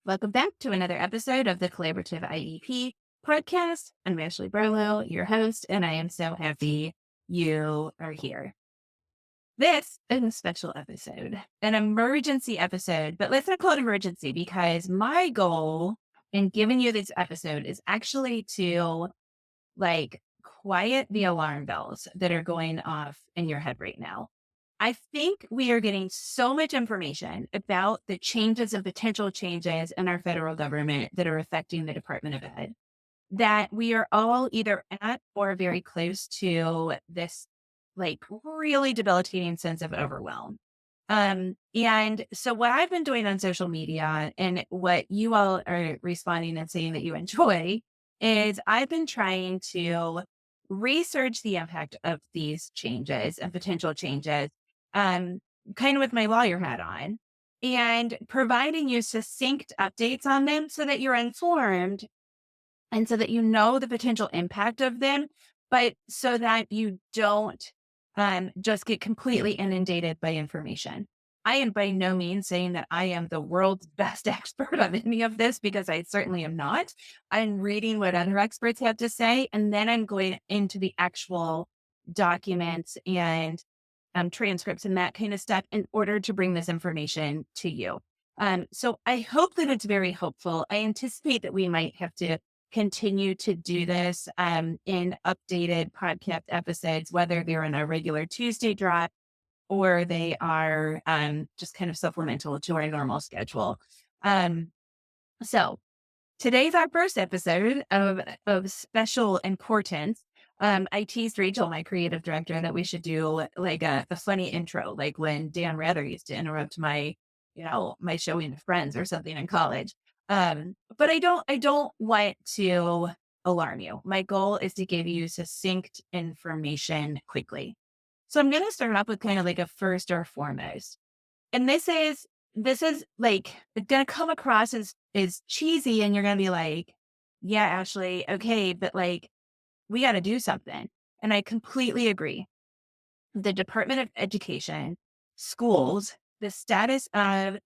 Welcome back to another episode of the Collaborative IEP podcast. I'm Ashley Barlow, your host, and I am so happy you are here. This is a special episode, an emergency episode, but let's not call it emergency because my goal in giving you this episode is actually to quiet the alarm bells that are going off in your head right now. I think we are getting so much information about the changes and potential changes in our federal government that are affecting the Department of Ed that we are all either at or very close to this really debilitating sense of overwhelm. And so what I've been doing on social media and what you all are responding and saying that you enjoy is I've been trying to research the impact of these changes and potential changes, um, kind of with my lawyer hat on and providing you succinct updates on them so that you're informed and so that you know the potential impact of them, but so that you don't just get completely inundated by information. I am by no means saying that I am the world's best expert on any of this because I certainly am not. I'm reading what other experts have to say, and then I'm going into the actual documents and transcripts and that kind of stuff in order to bring this information to you. So I hope that it's very helpful. I anticipate that we might have to continue to do this in updated podcast episodes, whether they're in a regular Tuesday drop or they are just kind of supplemental to our normal schedule. So today's our first episode of special importance. I teased Rachel, my creative director, that we should do like a funny intro, like when Dan Rather used to interrupt my showing of Friends or something in college. But I don't want to alarm you. My goal is to give you succinct information quickly. So I'm going to start off with kind of like a first or foremost. And this is like, it's going to come across as cheesy and you're going to be like, yeah, Ashley, okay, but like, we got to do something. And I completely agree. The Department of Education, schools, the status of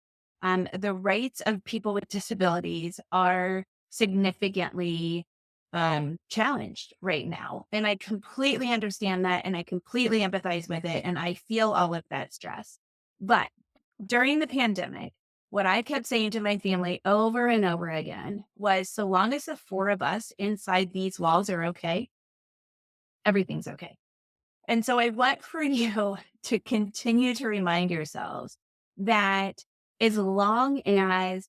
the rights of people with disabilities are significantly challenged right now. And I completely understand that. And I completely empathize with it. And I feel all of that stress. But during the pandemic, what I kept saying to my family over and over again was so long as the four of us inside these walls are okay, everything's okay. And so I want for you to continue to remind yourselves that as long as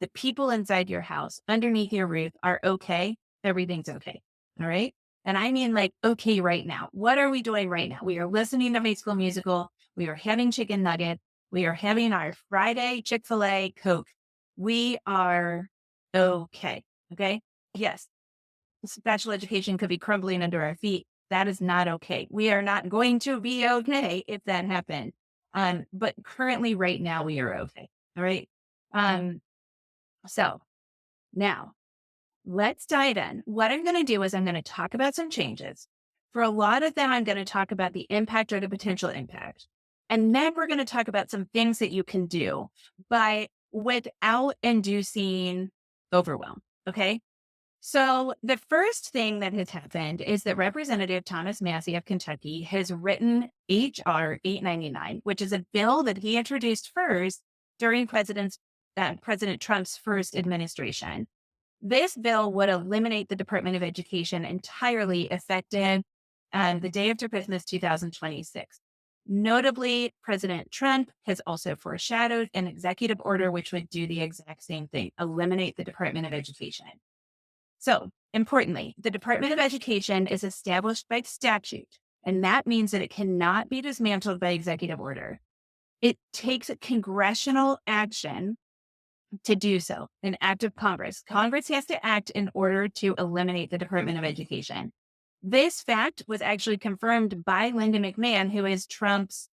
the people inside your house, underneath your roof are okay, everything's okay. All right. And I mean like, okay, right now, what are we doing right now? We are listening to High School Musical. We are having chicken nuggets. We are having our Friday Chick-fil-A Coke. We are okay. Okay. Yes. Special education could be crumbling under our feet. That is not okay. We are not going to be okay if that happened. But currently right now we are okay. All right. Um, so now let's dive in. What I'm going to do is I'm going to talk about some changes. For a lot of them, I'm going to talk about the impact or the potential impact. And then we're going to talk about some things that you can do, but without inducing overwhelm. Okay. So the first thing that has happened is that Representative Thomas Massie of Kentucky has written H.R. 899, which is a bill that he introduced first during President Trump's first administration. This bill would eliminate the Department of Education entirely effective the day after Christmas 2026. Notably, President Trump has also foreshadowed an executive order which would do the exact same thing, eliminate the Department of Education. So, importantly, the Department of Education is established by statute, and that means that it cannot be dismantled by executive order. It takes congressional action to do so, an act of Congress. Congress has to act in order to eliminate the Department of Education. This fact was actually confirmed by Linda McMahon, who is Trump's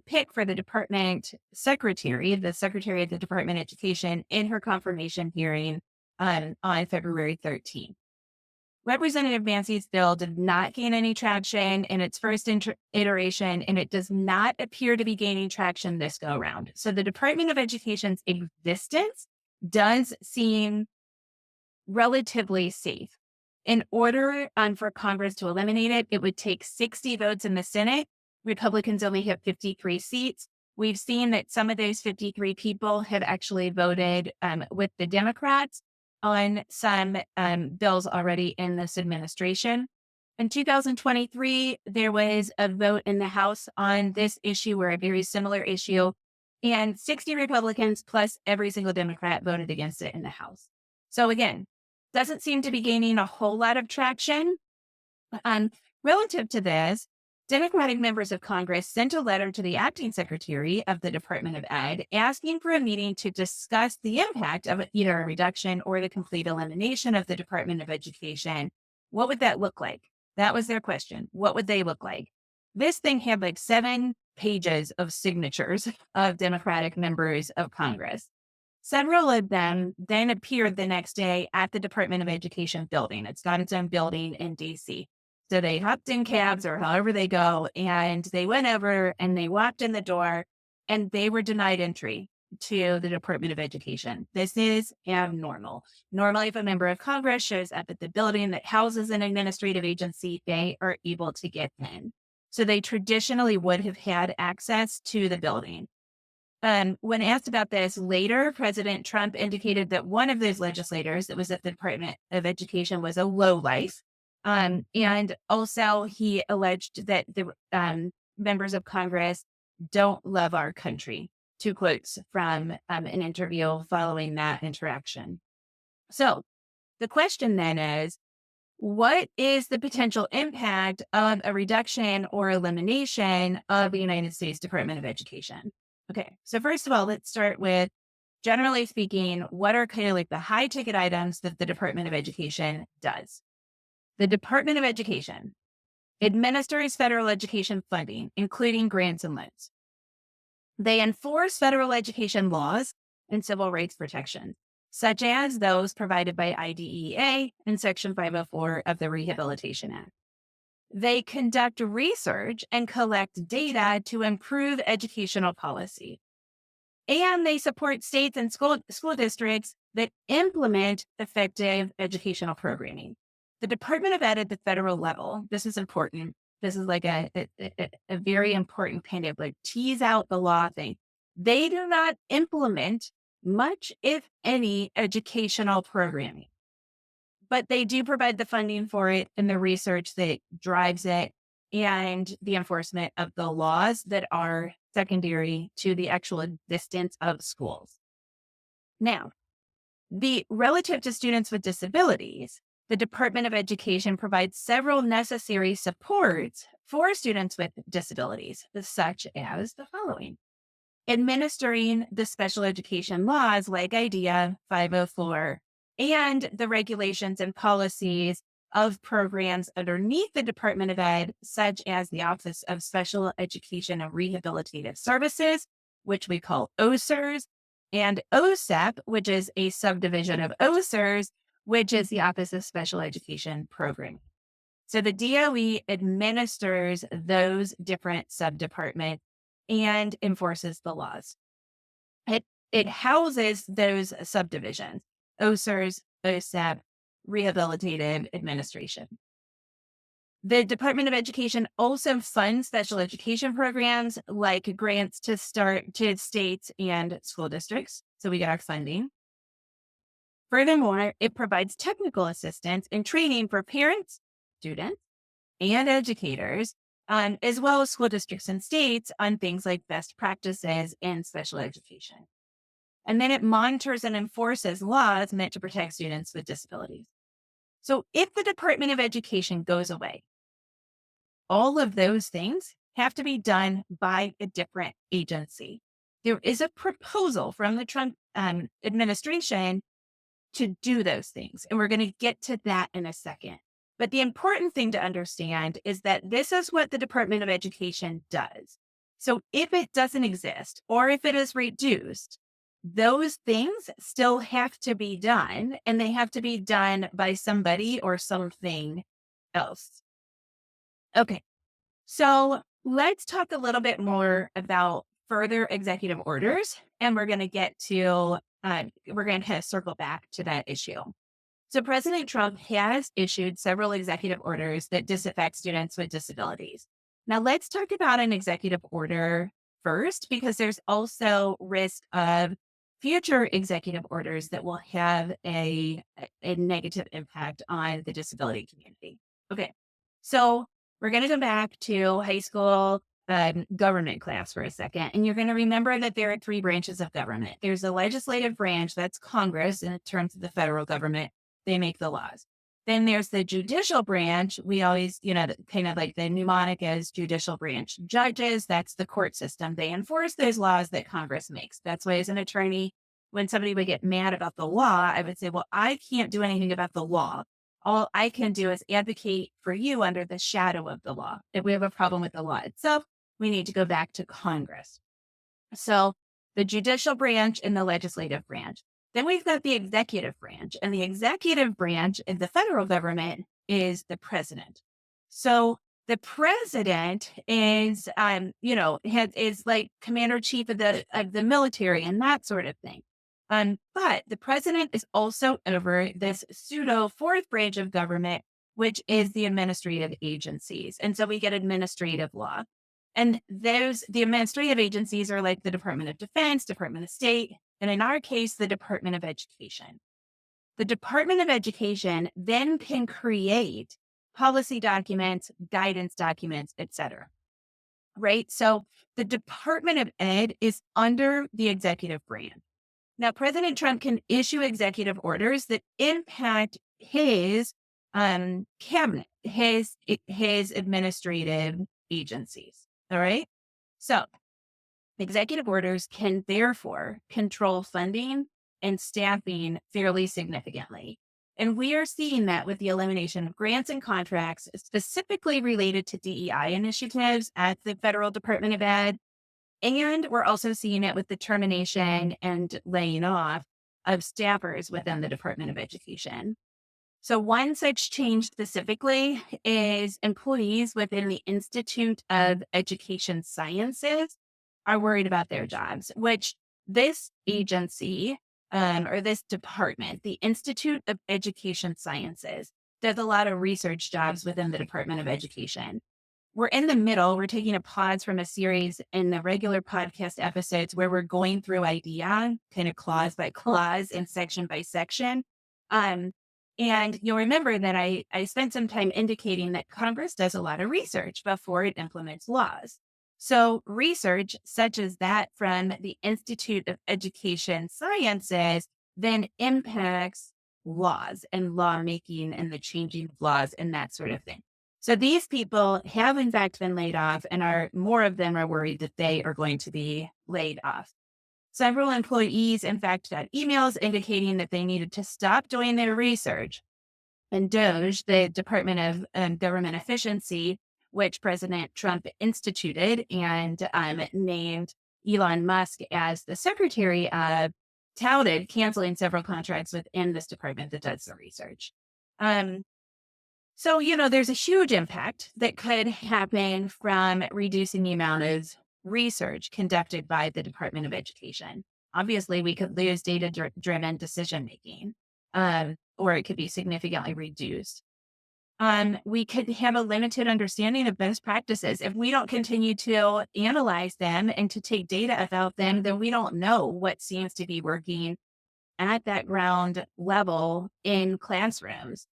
pick for the department secretary, the secretary of the Department of Education, in her confirmation hearing on February 13th. Representative Massie's bill did not gain any traction in its first iteration, and it does not appear to be gaining traction this go around. So the Department of Education's existence does seem relatively safe. In order for Congress to eliminate it, it would take 60 votes in the Senate. Republicans only have 53 seats. We've seen that some of those 53 people have actually voted with the Democrats on some bills already in this administration. In 2023, there was a vote in the House on this issue or a very similar issue, and 60 Republicans plus every single Democrat voted against it in the House. So again, doesn't seem to be gaining a whole lot of traction. Relative to this, Democratic members of Congress sent a letter to the acting secretary of the Department of Ed asking for a meeting to discuss the impact of either a reduction or the complete elimination of the Department of Education. What would that look like? That was their question. What would they look like? This thing had like 7 pages of signatures of Democratic members of Congress. Several of them then appeared the next day at the Department of Education building. It's got its own building in DC. So they hopped in cabs or however they go, and they went over and they walked in the door and they were denied entry to the Department of Education. This is abnormal. Normally, if a member of Congress shows up at the building that houses an administrative agency, they are able to get in. So they traditionally would have had access to the building. When asked about this later, President Trump indicated that one of those legislators that was at the Department of Education was a lowlife. And also he alleged that the members of Congress don't love our country. 2 quotes from an interview following that interaction. So the question then is, what is the potential impact of a reduction or elimination of the United States Department of Education? Okay, so first of all, let's start with, generally speaking, what are kind of like the high ticket items that the Department of Education does? The Department of Education administers federal education funding, including grants and loans. They enforce federal education laws and civil rights protection, such as those provided by IDEA and Section 504 of the Rehabilitation Act. They conduct research and collect data to improve educational policy. And they support states and school districts that implement effective educational programming. The Department of Ed at the federal level, this is important. This is like a very important kind of like tease out the law thing. They do not implement much, if any, educational programming, but they do provide the funding for it and the research that drives it and the enforcement of the laws that are secondary to the actual existence of schools. Now, relative to students with disabilities, the Department of Education provides several necessary supports for students with disabilities, such as the following: administering the special education laws like IDEA 504 and the regulations and policies of programs underneath the Department of Ed, such as the Office of Special Education and Rehabilitative Services, which we call OSERS, and OSEP, which is a subdivision of OSERS, which is the Office of Special Education Programming. So the DOE administers those different subdepartments and enforces the laws. It houses those subdivisions: OSERS, OSEP, Rehabilitative Administration. The Department of Education also funds special education programs like grants to states and school districts. So we get our funding. Furthermore, it provides technical assistance and training for parents, students, and educators, as well as school districts and states on things like best practices in special education. And then it monitors and enforces laws meant to protect students with disabilities. So if the Department of Education goes away, all of those things have to be done by a different agency. There is a proposal from the Trump administration to do those things, and we're going to get to that in a second. But the important thing to understand is that this is what the Department of Education does. So if it doesn't exist, or if it is reduced, those things still have to be done, and they have to be done by somebody or something else. Okay, so let's talk a little bit more about further executive orders, and we're going to kind of circle back to that issue. So President Trump has issued several executive orders that disaffect students with disabilities. Now let's talk about an executive order first, because there's also risk of future executive orders that will have a negative impact on the disability community. Okay, so we're going to go back to high school government class for a second. And you're going to remember that there are three branches of government. There's the legislative branch, that's Congress in terms of the federal government. They make the laws. Then there's the judicial branch. We always, kind of like the mnemonic as judicial branch. Judges, that's the court system. They enforce those laws that Congress makes. That's why, as an attorney, when somebody would get mad about the law, I would say, well, I can't do anything about the law. All I can do is advocate for you under the shadow of the law. If we have a problem with the law itself, we need to go back to Congress. So the judicial branch and the legislative branch. Then we've got the executive branch, and the executive branch in the federal government is the president. So the president is, is like commander chief of the military and that sort of thing. But the president is also over this pseudo fourth branch of government, which is the administrative agencies. And so we get administrative law. And the administrative agencies are like the Department of Defense, Department of State, and in our case, the Department of Education. The Department of Education then can create policy documents, guidance documents, etc. Right? So the Department of Ed is under the executive branch. Now, President Trump can issue executive orders that impact his cabinet, his administrative agencies. All right. So executive orders can therefore control funding and staffing fairly significantly. And we are seeing that with the elimination of grants and contracts specifically related to DEI initiatives at the federal Department of Ed. And we're also seeing it with the termination and laying off of staffers within the Department of Education. So one such change specifically is employees within the Institute of Education Sciences are worried about their jobs, which this agency or this department, the Institute of Education Sciences, does a lot of research jobs within the Department of Education. We're in the middle. We're taking a pause from a series in the regular podcast episodes where we're going through IDEA, kind of clause by clause and section by section. And you'll remember that I spent some time indicating that Congress does a lot of research before it implements laws. So research such as that from the Institute of Education Sciences then impacts laws and lawmaking and the changing of laws and that sort of thing. So these people have in fact been laid off, and more of them are worried that they are going to be laid off. Several employees, in fact, got emails indicating that they needed to stop doing their research. And DOGE, the Department of Government Efficiency, which President Trump instituted and named Elon Musk as the secretary of, touted canceling several contracts within this department that does the research. So, there's a huge impact that could happen from reducing the amount of research conducted by the Department of Education. Obviously, we could lose data-driven decision-making, or it could be significantly reduced. We could have a limited understanding of best practices. If we don't continue to analyze them and to take data about them, then we don't know what seems to be working at that ground level in classrooms.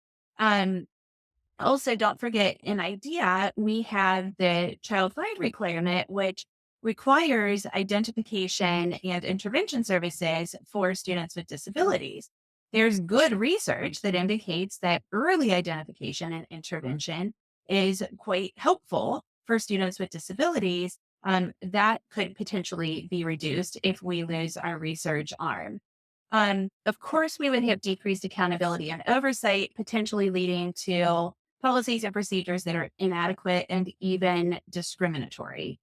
Also, don't forget, in IDEA, we have the child find requirement, which requires identification and intervention services for students with disabilities. There's good research that indicates that early identification and intervention is quite helpful for students with disabilities. That could potentially be reduced if we lose our research arm. Of course, we would have decreased accountability and oversight, potentially leading to policies and procedures that are inadequate and even discriminatory.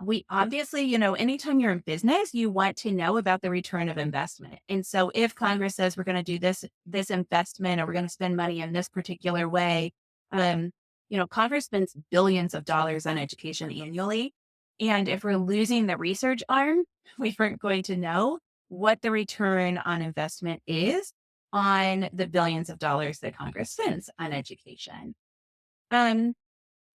We obviously, anytime you're in business, you want to know about the return of investment. And so if Congress says we're going to do this investment, or we're going to spend money in this particular way, Congress spends billions of dollars on education annually. And if we're losing the research arm, we aren't going to know what the return on investment is on the billions of dollars that Congress spends on education. Um,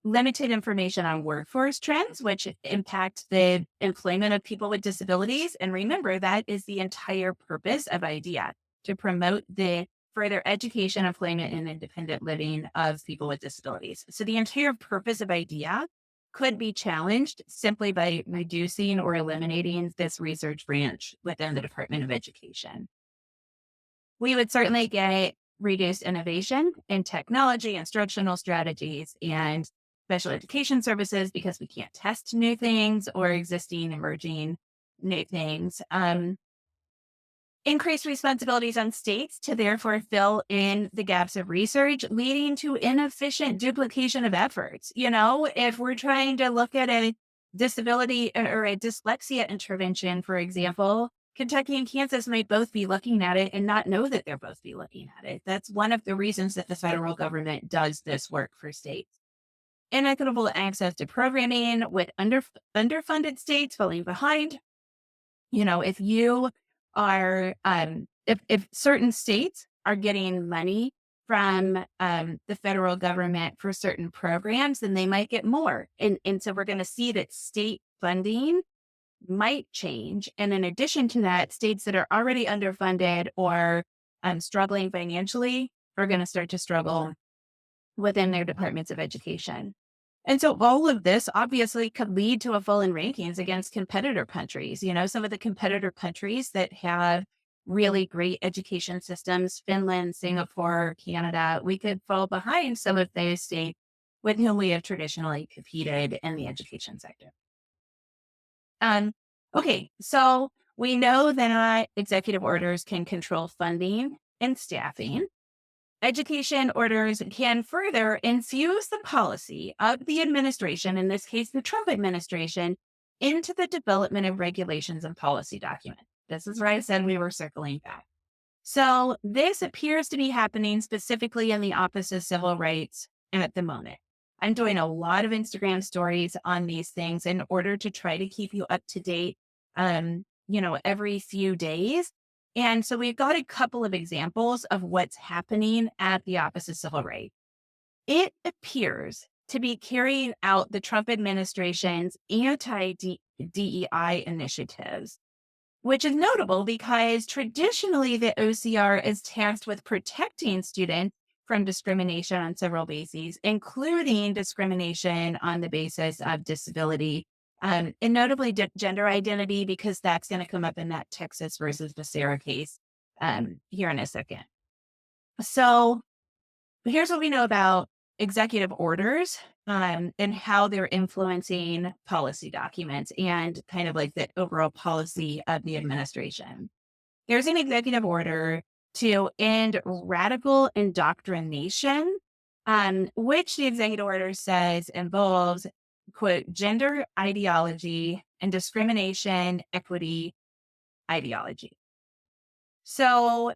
Limited information on workforce trends, which impact the employment of people with disabilities. And remember, that is the entire purpose of IDEA, to promote the further education, employment, and independent living of people with disabilities. So the entire purpose of IDEA could be challenged simply by reducing or eliminating this research branch within the Department of Education. We would certainly get reduced innovation in technology, instructional strategies, and special education services because we can't test new things or existing emerging new things. Increased responsibilities on states to therefore fill in the gaps of research, leading to inefficient duplication of efforts. If we're trying to look at a disability or a dyslexia intervention, for example, Kentucky and Kansas might both be looking at it and not know that they're both be looking at it. That's one of the reasons that the federal government does this work for states. Inequitable access to programming with underfunded states falling behind. If you are, if certain states are getting money from the federal government for certain programs, then they might get more. And so we're going to see that state funding might change. And in addition to that, states that are already underfunded or struggling financially are going to start to struggle within their departments of education. And so all of this obviously could lead to a fall in rankings against competitor countries. Some of the competitor countries that have really great education systems, Finland, Singapore, Canada, we could fall behind some of those states with whom we have traditionally competed in the education sector. Okay, so we know that executive orders can control funding and staffing. Education orders can further infuse the policy of the administration, in this case, the Trump administration, into the development of regulations and policy documents. This is where I said we were circling back. So this appears to be happening specifically in the Office of Civil Rights at the moment. I'm doing a lot of Instagram stories on these things in order to try to keep you up to date, every few days. And so we've got a couple of examples of what's happening at the Office of Civil Rights. It appears to be carrying out the Trump administration's anti-DEI initiatives, which is notable because traditionally the OCR is tasked with protecting students from discrimination on several bases, including discrimination on the basis of disability, and notably gender identity, because that's going to come up in that Texas versus Becerra case here in a second. So here's what we know about executive orders and how they're influencing policy documents and kind of like the overall policy of the administration. There's an executive order to end radical indoctrination, which the executive order says involves, quote, gender ideology and discrimination equity ideology. So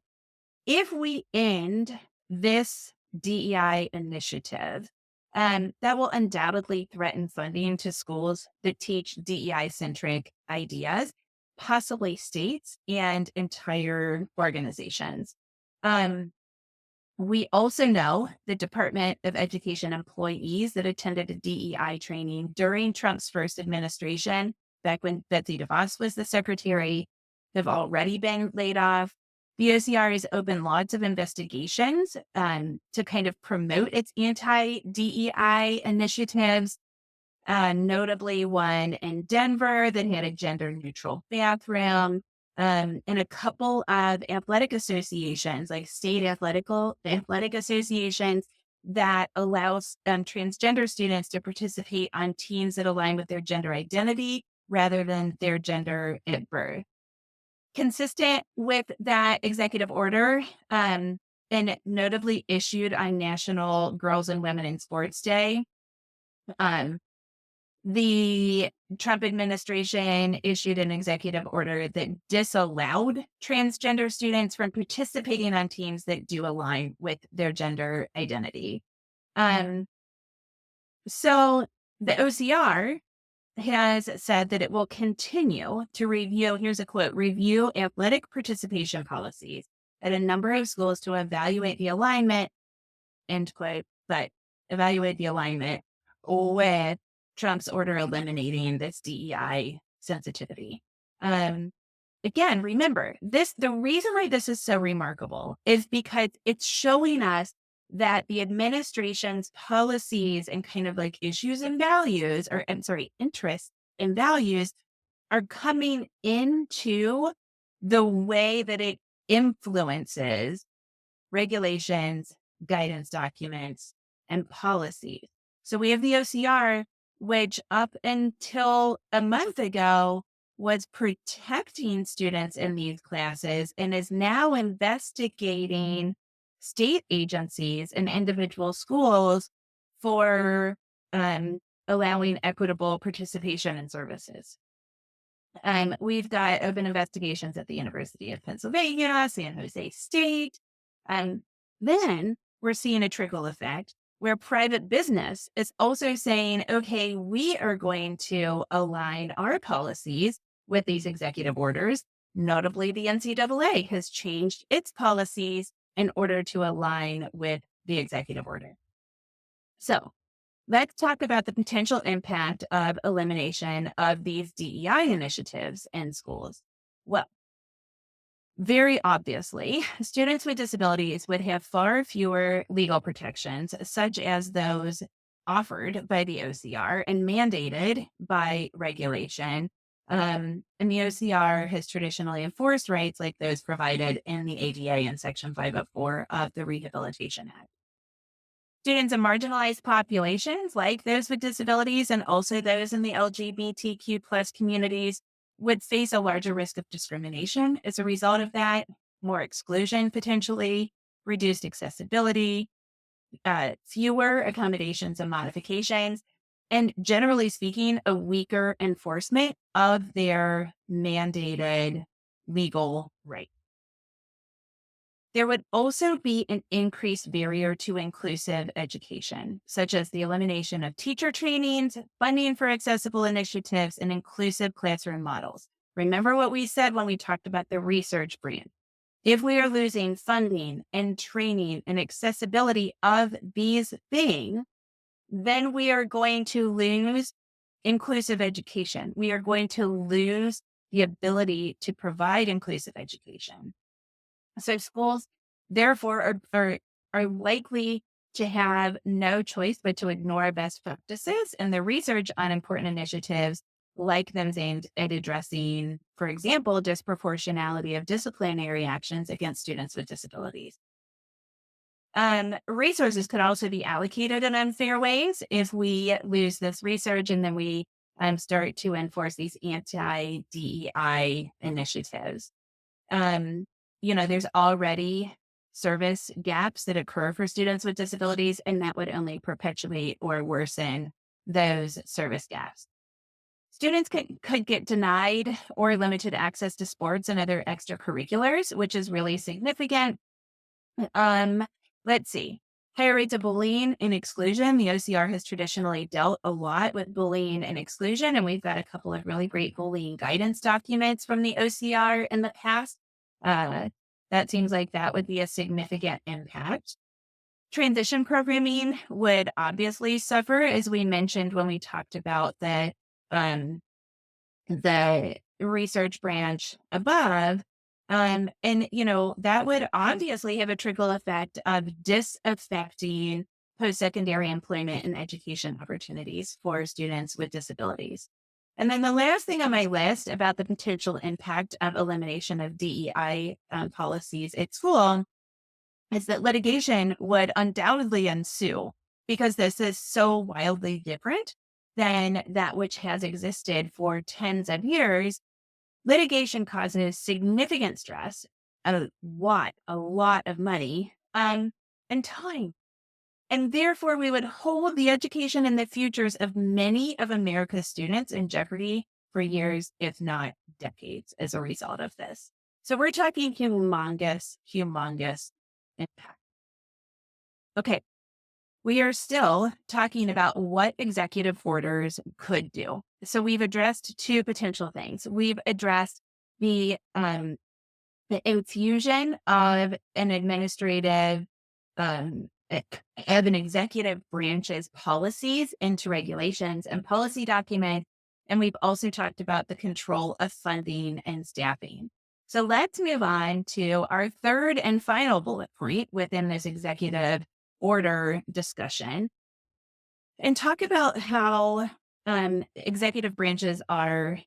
if we end this DEI initiative, that will undoubtedly threaten funding to schools that teach DEI-centric ideas, possibly states and entire organizations. We also know the Department of Education employees that attended a DEI training during Trump's first administration, back when Betsy DeVos was the secretary, have already been laid off. The OCR has opened lots of investigations to kind of promote its anti-DEI initiatives, notably one in Denver that had a gender-neutral bathroom, and a couple of athletic associations, like state athletic associations, that allows transgender students to participate on teams that align with their gender identity rather than their gender at birth. Consistent with that executive order, and notably issued on National Girls and Women in Sports Day, the Trump administration issued an executive order that disallowed transgender students from participating on teams that do align with their gender identity. So the OCR has said that it will continue to review, here's a quote, review athletic participation policies at a number of schools to evaluate the alignment, end quote, but evaluate the alignment with Trump's order eliminating this DEI sensitivity. Um, Again, remember this, the reason why this is so remarkable is because it's showing us that the administration's policies and kind of like issues and values, or I'm sorry, interests and values are coming into the way that it influences regulations, guidance documents, and policies. So we have the OCR, which up until a month ago was protecting students in these classes and is now investigating state agencies and individual schools for allowing equitable participation in services. We've got open investigations at the University of Pennsylvania, San Jose State. Then we're seeing a trickle effect where private business is also saying, okay, we are going to align our policies with these executive orders. Notably, the NCAA has changed its policies in order to align with the executive order. So let's talk about the potential impact of elimination of these DEI initiatives in schools. Well, very obviously, students with disabilities would have far fewer legal protections, such as those offered by the OCR and mandated by regulation. And the OCR has traditionally enforced rights like those provided in the ADA in Section 504 of the Rehabilitation Act. Students in marginalized populations, like those with disabilities and also those in the LGBTQ plus communities, would face a larger risk of discrimination as a result of that, more exclusion potentially, reduced accessibility, fewer accommodations and modifications, and generally speaking, a weaker enforcement of their mandated legal rights. There would also be an increased barrier to inclusive education, such as the elimination of teacher trainings, funding for accessible initiatives, and inclusive classroom models. Remember what we said when we talked about the research branch. If we are losing funding and training and accessibility of these things, then we are going to lose inclusive education. We are going to lose the ability to provide inclusive education. So schools, therefore, are likely to have no choice but to ignore best practices and the research on important initiatives like those aimed at addressing, for example, disproportionality of disciplinary actions against students with disabilities. Resources could also be allocated in unfair ways if we lose this research and then we start to enforce these anti-DEI initiatives. Um, there's already service gaps that occur for students with disabilities, and that would only perpetuate or worsen those service gaps. Students could get denied or limited access to sports and other extracurriculars, which is really significant. Um, let's see. Higher rates of bullying and exclusion. The OCR has traditionally dealt a lot with bullying and exclusion, and we've got a couple of really great bullying guidance documents from the OCR in the past. That seems like that would be a significant impact. Transition programming would obviously suffer, as we mentioned when we talked about um, the research branch above. That would obviously have a trickle effect of disaffecting post-secondary employment and education opportunities for students with disabilities. And then the last thing on my list about the potential impact of elimination of DEI policies at school is that litigation would undoubtedly ensue because this is so wildly different than that which has existed for tens of years. Litigation causes significant stress, a lot of money, and time. And therefore, we would hold the education and the futures of many of America's students in jeopardy for years, if not decades, as a result of this. So we're talking humongous impact. Okay. we are still talking about what executive orders could do. So we've addressed two potential things. We've addressed the infusion of an administrative of an executive branch's policies into regulations and policy documents. And we've also talked about the control of funding and staffing. So let's move on to our third and final bullet point within this executive order discussion and talk about how executive branches are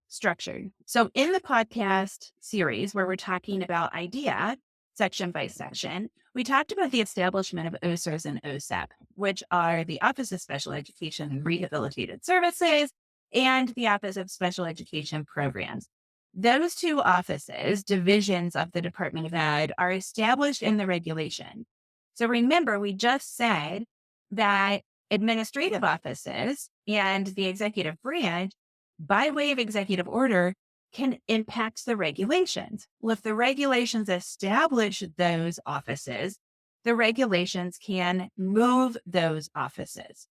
structured. So in the podcast series where we're talking about IDEA section by section, we talked about the establishment of OSERS and OSEP, which are the Office of Special Education and Rehabilitative Services and the Office of Special Education Programs. Those two offices, divisions of the Department of Ed, are established in the regulation. So remember, we just said that administrative offices and the executive branch, by way of executive order, can impact the regulations. Well, if the regulations establish those offices, the regulations can move those offices.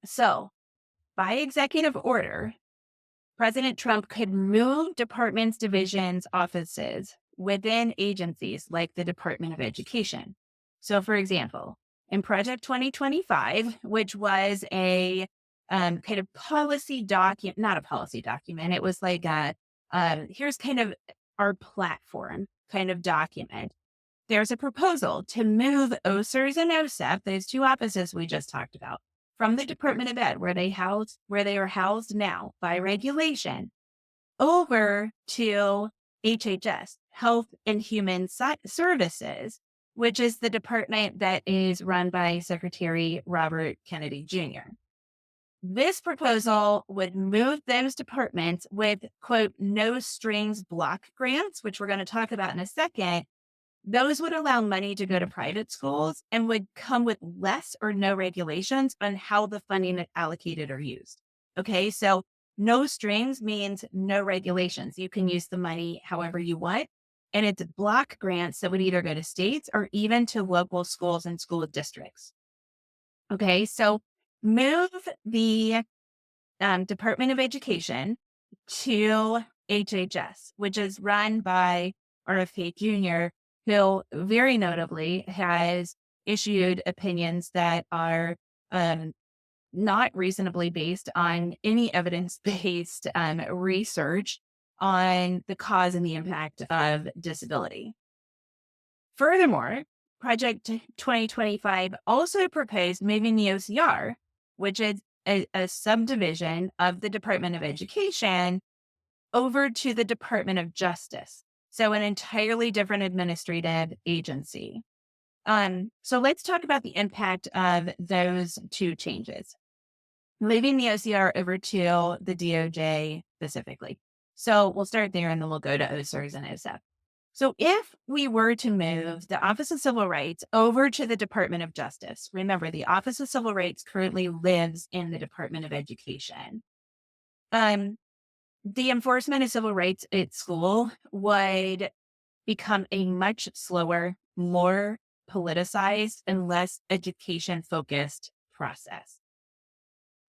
So, by executive order, President Trump could move departments, divisions, offices within agencies like the Department of Education. So, for example, in Project 2025, which was a kind of policy document, not a policy document, it was like here's kind of our platform kind of document. There's a proposal to move OSERS and OSEP, those two offices we just talked about, from the Department of Ed, where they are housed now by regulation, over to HHS, Health and Human Services, which is the department that is run by Secretary Robert Kennedy Jr. This proposal would move those departments with, quote, no strings block grants, which we're going to talk about in a second. Those would allow money to go to private schools and would come with less or no regulations on how the funding is allocated or used. Okay, so no strings means no regulations. You can use the money however you want. And it's block grants that would either go to states or even to local schools and school districts. Okay, so move the Department of Education to HHS, which is run by RFK Jr., who very notably has issued opinions that are not reasonably based on any evidence-based research on the cause and the impact of disability. Furthermore, Project 2025 also proposed moving the OCR, which is a subdivision of the Department of Education, over to the Department of Justice. So an entirely different administrative agency. So let's talk about the impact of those two changes. Moving the OCR over to the DOJ specifically. So we'll start there and then we'll go to OSERS and OSEP. So if we were to move the Office of Civil Rights over to the Department of Justice, remember the Office of Civil Rights currently lives in the Department of Education. The enforcement of civil rights at school would become a much slower, more politicized, and less education-focused process.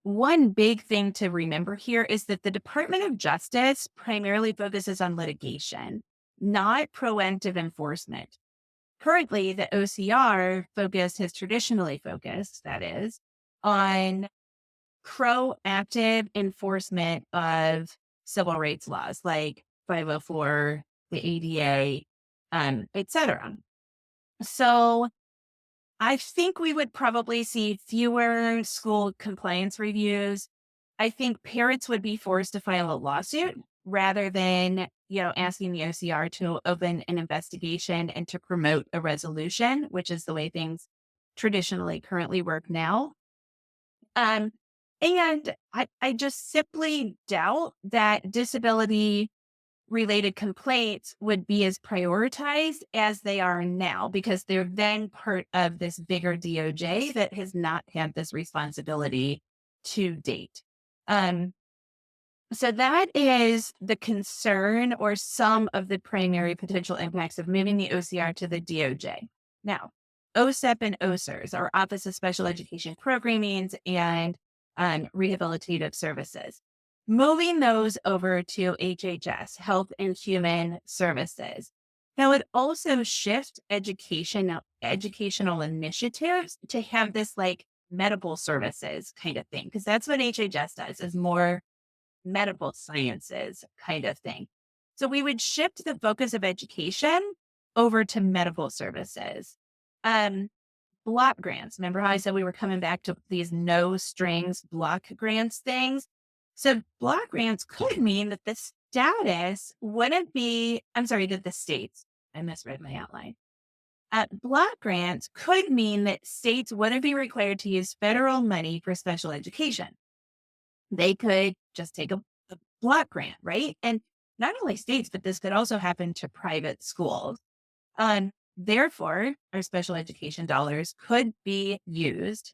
One big thing to remember here is that the Department of Justice primarily focuses on litigation, not preventive enforcement. Currently, the OCR has traditionally focused, that is, on proactive enforcement of civil rights laws like 504, the ADA, et cetera. So I think we would probably see fewer school compliance reviews. I think parents would be forced to file a lawsuit rather than, asking the OCR to open an investigation and to promote a resolution, which is the way things traditionally currently work now. And I just simply doubt that disability related complaints would be as prioritized as they are now, because they're then part of this bigger DOJ that has not had this responsibility to date. So that is the concern or some of the primary potential impacts of moving the OCR to the DOJ. Now, OSEP and OSERS, or Office of Special Education Programmings and Rehabilitative Services. Moving those over to HHS, Health and Human Services. Now, it also shift educational initiatives to have this like medical services kind of thing, because that's what HHS does, is more medical sciences kind of thing. So we would shift the focus of education over to medical services. Um, Block grants. Remember how I said we were coming back to these no strings block grants things? So block grants could mean that the status wouldn't be, I'm sorry, that the states, I misread my outline. Block grants could mean that states wouldn't be required to use federal money for special education. They could just take a block grant, right? And not only states, but this could also happen to private schools. Therefore, our special education dollars could be used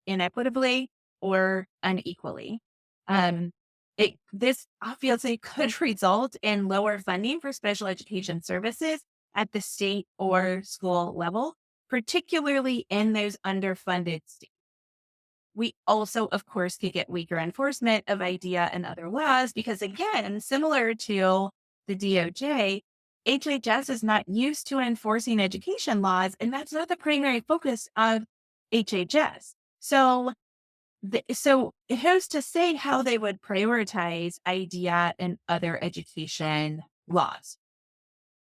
inequitably or unequally. Um, this obviously could result in lower funding for special education services at the state or school level, particularly in those underfunded states. We also, of course, could get weaker enforcement of IDEA and other laws because, again, similar to the DOJ, HHS is not used to enforcing education laws, and that's not the primary focus of HHS. So who's to say how they would prioritize IDEA and other education laws?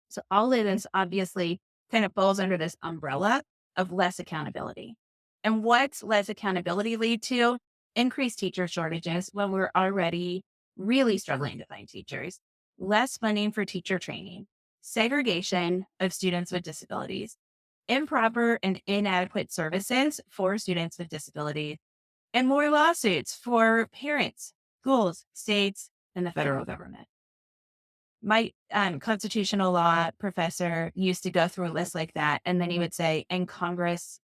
So all of this obviously kind of falls under this umbrella of less accountability. And what's less accountability lead to? Increased teacher shortages when we're already really struggling to find teachers, less funding for teacher training, segregation of students with disabilities, improper and inadequate services for students with disabilities, and more lawsuits for parents, schools, states, and the federal government. My constitutional law professor used to go through a list like that. And then he would say, and commerce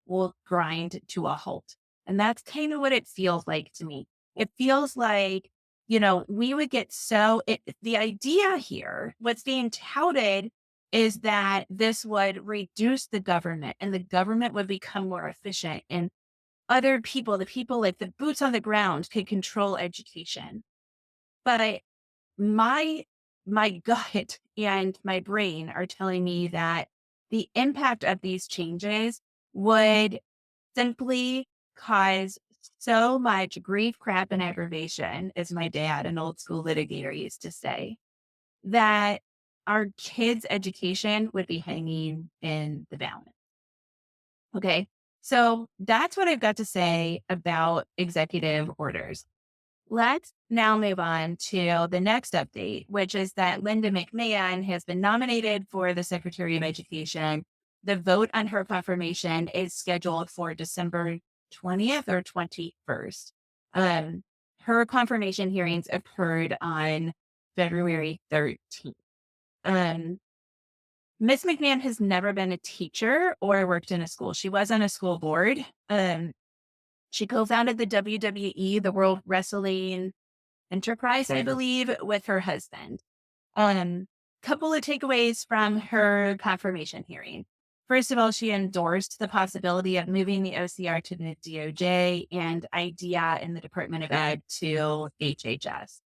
will grind to a halt. And that's kind of what it feels like to me. It feels like, we would get the idea here, what's being touted is that this would reduce the government and the government would become more efficient and other people, the people like the boots on the ground could control education. But my my gut and my brain are telling me that the impact of these changes would simply cause so much grief, crap, and aggravation, as my dad, an old school litigator, used to say, that our kids' education would be hanging in the balance. Okay. So that's what I've got to say about executive orders. Let's now move on to the next update, which is that Linda McMahon has been nominated for the Secretary of Education. The vote on her confirmation is scheduled for December 20th or 21st. Her confirmation hearings occurred on February 13th. Miss McMahon has never been a teacher or worked in a school. She was on a school board. She co-founded the WWE, the World Wrestling Enterprise, I believe, with her husband. Couple of takeaways from her confirmation hearing. First of all, she endorsed the possibility of moving the OCR to the DOJ and IDEA in the Department of Ed to HHS.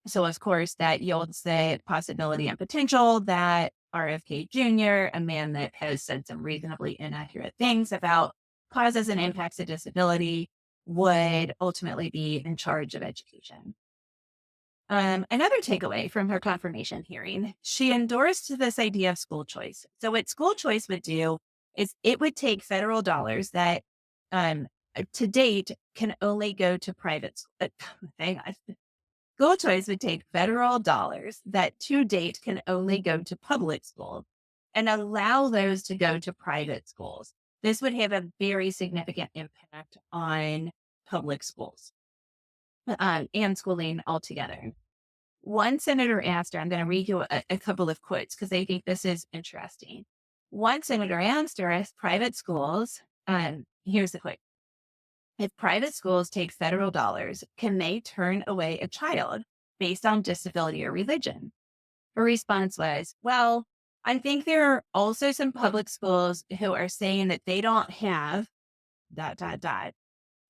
So, of course, that yields the possibility and potential that RFK Jr., a man that has said some reasonably inaccurate things about causes and impacts of disability, would ultimately be in charge of education. Another takeaway from her confirmation hearing, she endorsed this idea of school choice. So what school choice would do is it would take federal dollars that to date can only go to private schools. Hang on. School choice would take federal dollars that to date can only go to public schools and allow those to go to private schools. This would have a very significant impact on public schools and schooling altogether. One senator asked her, I'm going to read you a couple of quotes because I think this is interesting. One senator asked her if private schools, here's the quote. If private schools take federal dollars, can they turn away a child based on disability or religion? Her response was, well, I think there are also some public schools who are saying that they don't have dot, dot, dot.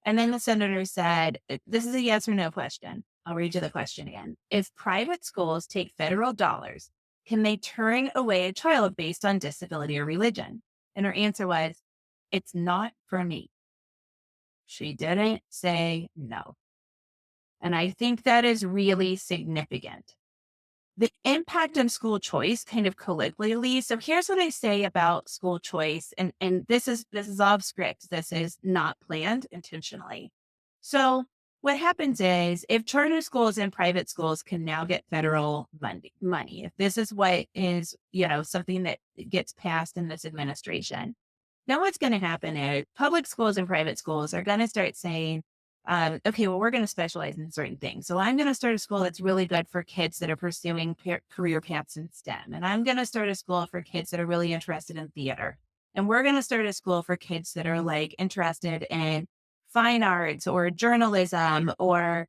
And then the senator said, this is a yes or no question. I'll read you the question again. If private schools take federal dollars, can they turn away a child based on disability or religion? And her answer was, it's not for me. She didn't say no. And I think that is really significant. The impact of school choice kind of colloquially. So here's what I say about school choice. And this is off script. This is not planned intentionally. So what happens is if charter schools and private schools can now get federal money, if this is what is, something that gets passed in this administration, now what's going to happen is public schools and private schools are going to start saying, okay, well, we're going to specialize in certain things. So I'm going to start a school that's really good for kids that are pursuing career paths in STEM. And I'm going to start a school for kids that are really interested in theater. And we're going to start a school for kids that are like interested in fine arts or journalism or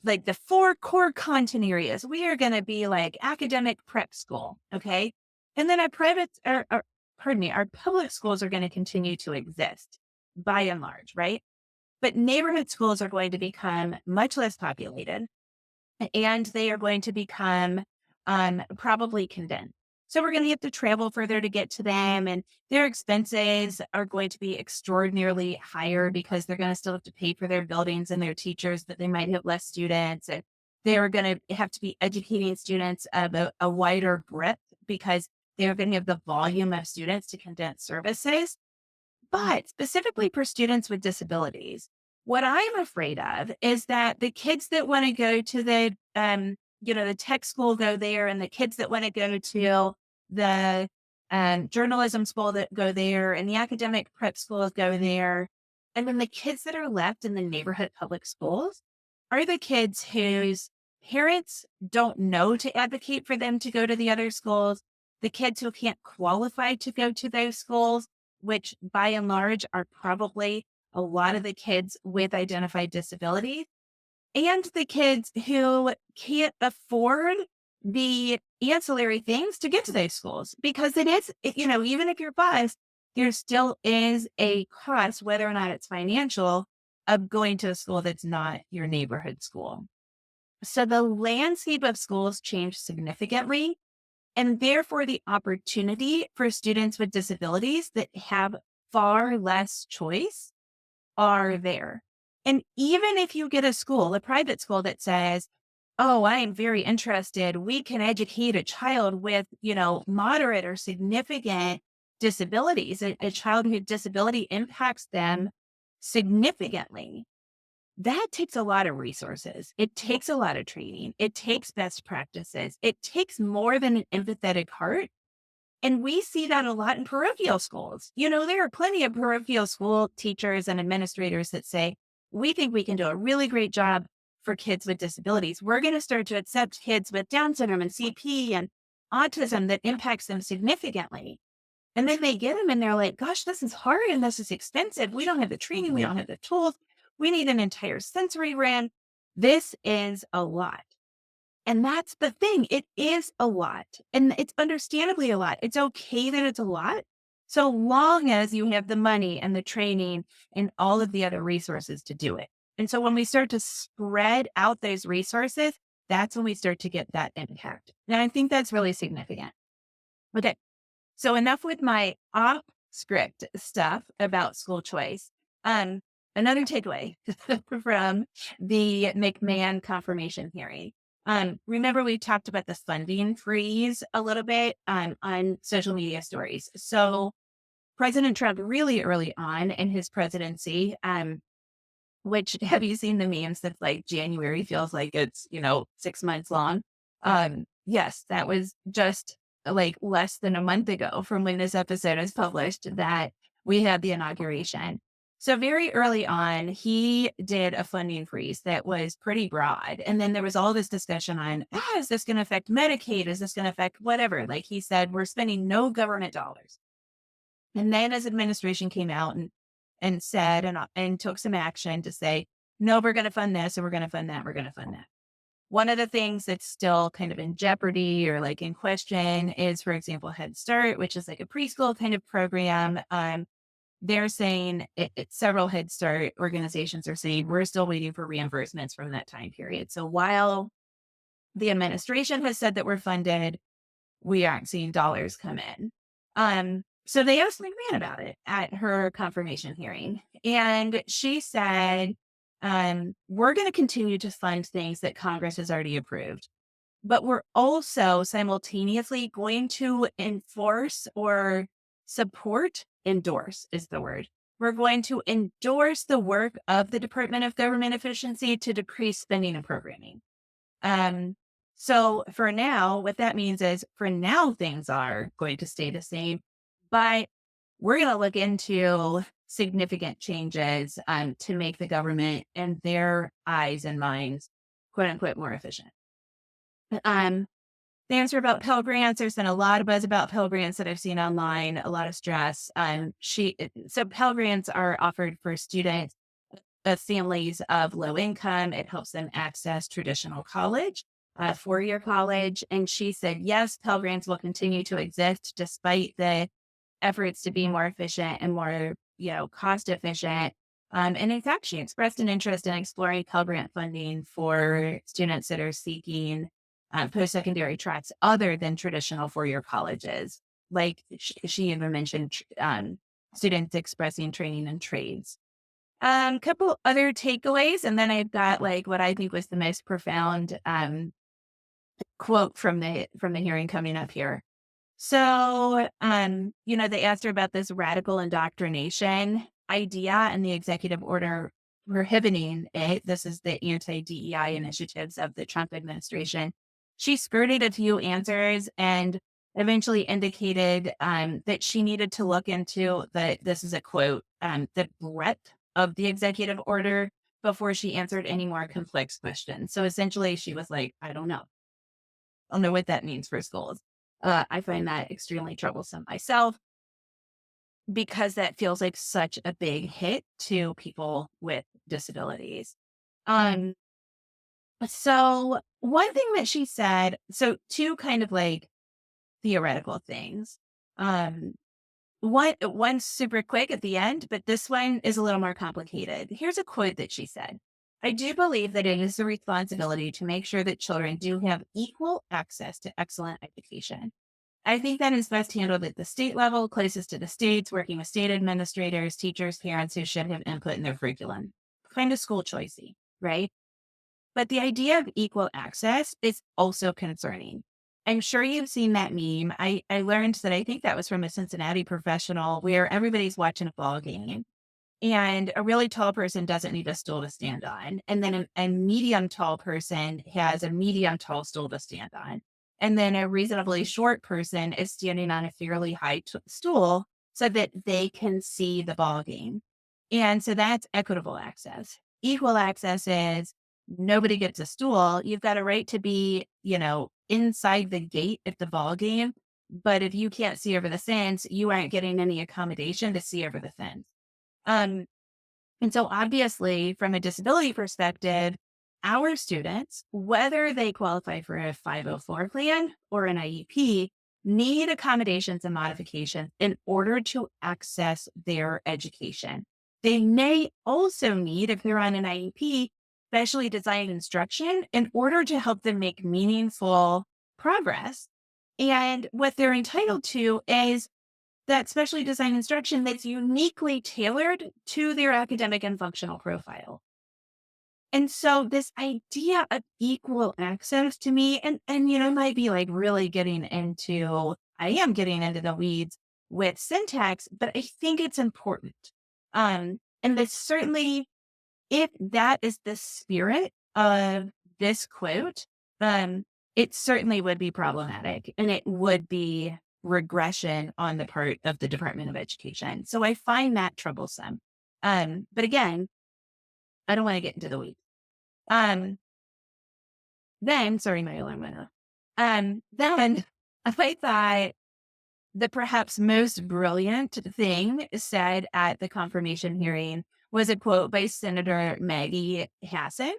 like the four core content areas. We are going to be like academic prep school. Okay. And then our public schools are going to continue to exist by and large, right? But neighborhood schools are going to become much less populated and they are going to become probably condensed. So we're going to have to travel further to get to them, and their expenses are going to be extraordinarily higher because they're going to still have to pay for their buildings and their teachers, but they might have less students, and they are going to have to be educating students of a wider breadth because they're going to have the volume of students to condense services. But specifically for students with disabilities, what I'm afraid of is that the kids that want to go to the tech school go there, and the kids that want to go to the journalism school that go there, and the academic prep schools go there. And then the kids that are left in the neighborhood public schools are the kids whose parents don't know to advocate for them to go to the other schools, the kids who can't qualify to go to those schools, which by and large are probably a lot of the kids with identified disabilities, and the kids who can't afford the ancillary things to get to those schools. Because even if you're bused, there still is a cost, whether or not it's financial, of going to a school that's not your neighborhood school. So the landscape of schools changed significantly, and therefore the opportunity for students with disabilities that have far less choice are there. And even if you get a private school that says, oh, I am very interested, we can educate a child with, moderate or significant disabilities, a child whose disability impacts them significantly. That takes a lot of resources. It takes a lot of training. It takes best practices. It takes more than an empathetic heart. And we see that a lot in parochial schools. There are plenty of parochial school teachers and administrators that say, we think we can do a really great job for kids with disabilities. We're going to start to accept kids with Down syndrome and CP and autism that impacts them significantly. And then they get them and they're like, gosh, this is hard and this is expensive. We don't have the training. We don't have the tools. We need an entire sensory RAM. This is a lot. And that's the thing. It is a lot. And it's understandably a lot. It's okay that it's a lot, so long as you have the money and the training and all of the other resources to do it. And so when we start to spread out those resources, that's when we start to get that impact. And I think that's really significant. Okay. So enough with my off script stuff about school choice. Another takeaway from the McMahon confirmation hearing. Remember we talked about the funding freeze a little bit on social media stories. So President Trump really early on in his presidency, which have you seen the memes that like January feels like it's, 6 months long? Yes, that was just like less than a month ago from when this episode is published that we had the inauguration. So very early on, he did a funding freeze that was pretty broad. And then there was all this discussion on, is this going to affect Medicaid? Is this going to affect whatever? Like he said, we're spending no government dollars. And then his administration came out and said, and took some action to say, no, we're going to fund this and we're going to fund that. We're going to fund that. One of the things that's still kind of in jeopardy or like in question is, for example, Head Start, which is like a preschool kind of program. They're saying several Head Start organizations are saying we're still waiting for reimbursements from that time period. So while the administration has said that we're funded, we aren't seeing dollars come in. So they asked McMahon about it at her confirmation hearing. And she said, we're going to continue to fund things that Congress has already approved, but we're also simultaneously going to enforce or endorse is the word. We're going to endorse the work of the Department of Government Efficiency to decrease spending and programming. So for now, what that means is for now, things are going to stay the same, but we're going to look into significant changes to make the government and their eyes and minds, quote unquote, more efficient. The answer about Pell Grants, there's been a lot of buzz about Pell Grants that I've seen online, a lot of stress. So Pell Grants are offered for students families of low income. It helps them access traditional college, 4-year college. And she said, yes, Pell Grants will continue to exist despite the efforts to be more efficient and more, cost efficient. And in fact, she expressed an interest in exploring Pell Grant funding for students that are seeking post-secondary tracks other than traditional 4-year colleges. Like she even mentioned students expressing training in trades. Couple other takeaways, and then I've got like what I think was the most profound quote from the hearing coming up here. So, they asked her about this radical indoctrination idea and the executive order prohibiting it. This is the anti-DEI initiatives of the Trump administration. She skirted a few answers and eventually indicated that she needed to look into this is a quote, the breadth of the executive order before she answered any more complex questions. So essentially, she was like, I don't know what that means for schools. I find that extremely troublesome myself because that feels like such a big hit to people with disabilities. Um, so one thing that she said, so two kind of like theoretical things. Um, one super quick at the end, but this one is a little more complicated. Here's a quote that she said. I do believe that it is a responsibility to make sure that children do have equal access to excellent education. I think that is best handled at the state level, closest to the states, working with state administrators, teachers, parents who should have input in their curriculum. Kind of school choicey, right? But the idea of equal access is also concerning. I'm sure you've seen that meme. I learned that I think that was from a Cincinnati professional where everybody's watching a ball game and a really tall person doesn't need a stool to stand on. And then a medium tall person has a medium tall stool to stand on. And then a reasonably short person is standing on a fairly high stool so that they can see the ball game. And so that's equitable access. Equal access is nobody gets a stool. You've got a right to be, inside the gate at the ball game. But if you can't see over the fence, you aren't getting any accommodation to see over the fence. Um, and so obviously from a disability perspective, our students, whether they qualify for a 504 plan or an IEP, need accommodations and modifications in order to access their education. They may also need, if they're on an IEP, specially designed instruction in order to help them make meaningful progress. And what they're entitled to is that specially designed instruction that's uniquely tailored to their academic and functional profile. And so this idea of equal access to me, might be like really I am getting into the weeds with syntax, but I think it's important. And that's certainly, if that is the spirit of this quote, it certainly would be problematic and it would be regression on the part of the Department of Education. So I find that troublesome. But again, I don't want to get into the weeds. Then, sorry, my alarm went off. Then I thought the perhaps most brilliant thing said at the confirmation hearing was a quote by Senator Maggie Hassan.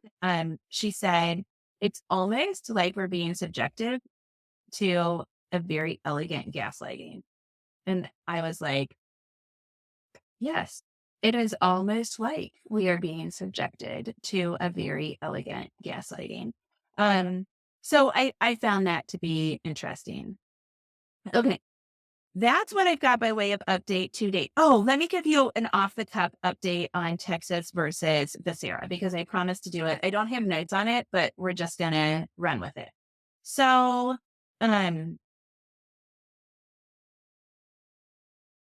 She said, It's almost like we're being subjected to a very elegant gaslighting. And I was like, yes, it is almost like we are being subjected to a very elegant gaslighting. Um, so I found that to be interesting. Okay. That's what I've got by way of update to date. Oh, let me give you an off the cuff update on Texas versus Becerra because I promised to do it. I don't have notes on it, but we're just gonna run with it. So, um,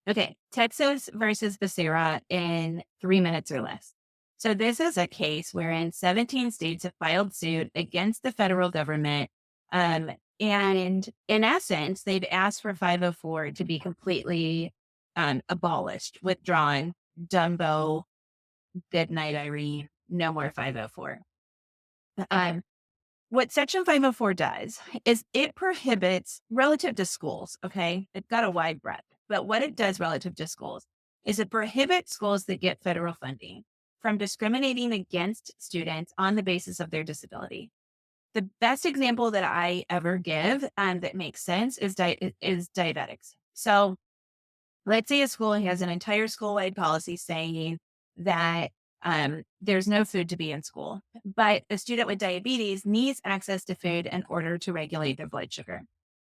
okay, Texas versus Becerra in 3 minutes or less. So this is a case wherein 17 states have filed suit against the federal government. Um, and in essence, they've asked for 504 to be completely abolished, withdrawn, Dumbo, good night, Irene, no more 504. Um, what Section 504 does is it prohibits, relative to schools, okay? It's got a wide breadth, but what it does relative to schools is it prohibits schools that get federal funding from discriminating against students on the basis of their disability. The best example that I ever give that makes sense is diabetics. So let's say a school has an entire school-wide policy saying that there's no food to be in school, but a student with diabetes needs access to food in order to regulate their blood sugar.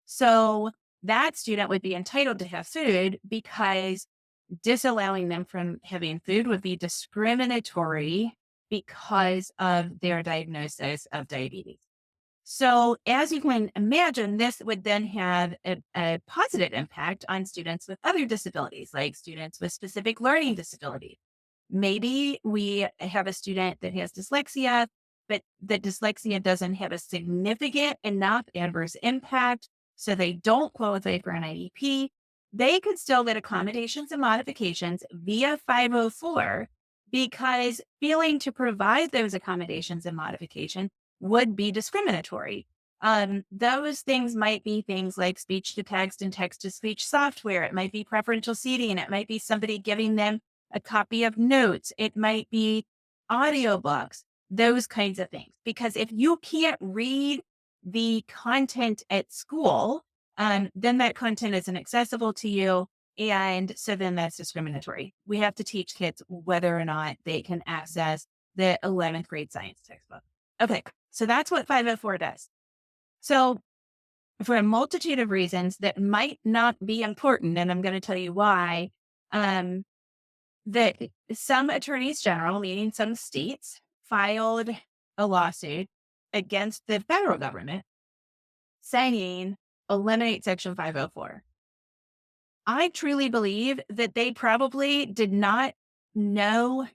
So that student would be entitled to have food because disallowing them from having food would be discriminatory because of their diagnosis of diabetes. So, as you can imagine, this would then have a positive impact on students with other disabilities, like students with specific learning disabilities. Maybe we have a student that has dyslexia, but the dyslexia doesn't have a significant enough adverse impact, so they don't qualify for an IEP. They could still get accommodations and modifications via 504 because failing to provide those accommodations and modifications would be discriminatory. Those things might be things like speech to text and text to speech software. It might be preferential seating. It might be somebody giving them a copy of notes. It might be audiobooks, those kinds of things. Because if you can't read the content at school, then that content isn't accessible to you. And so then that's discriminatory. We have to teach kids whether or not they can access the 11th grade science textbook. Okay, so that's what 504 does. So, for a multitude of reasons that might not be important, and I'm going to tell you why, um, that some attorneys general, meaning some states, filed a lawsuit against the federal government saying, eliminate Section 504. I truly believe that they probably did not know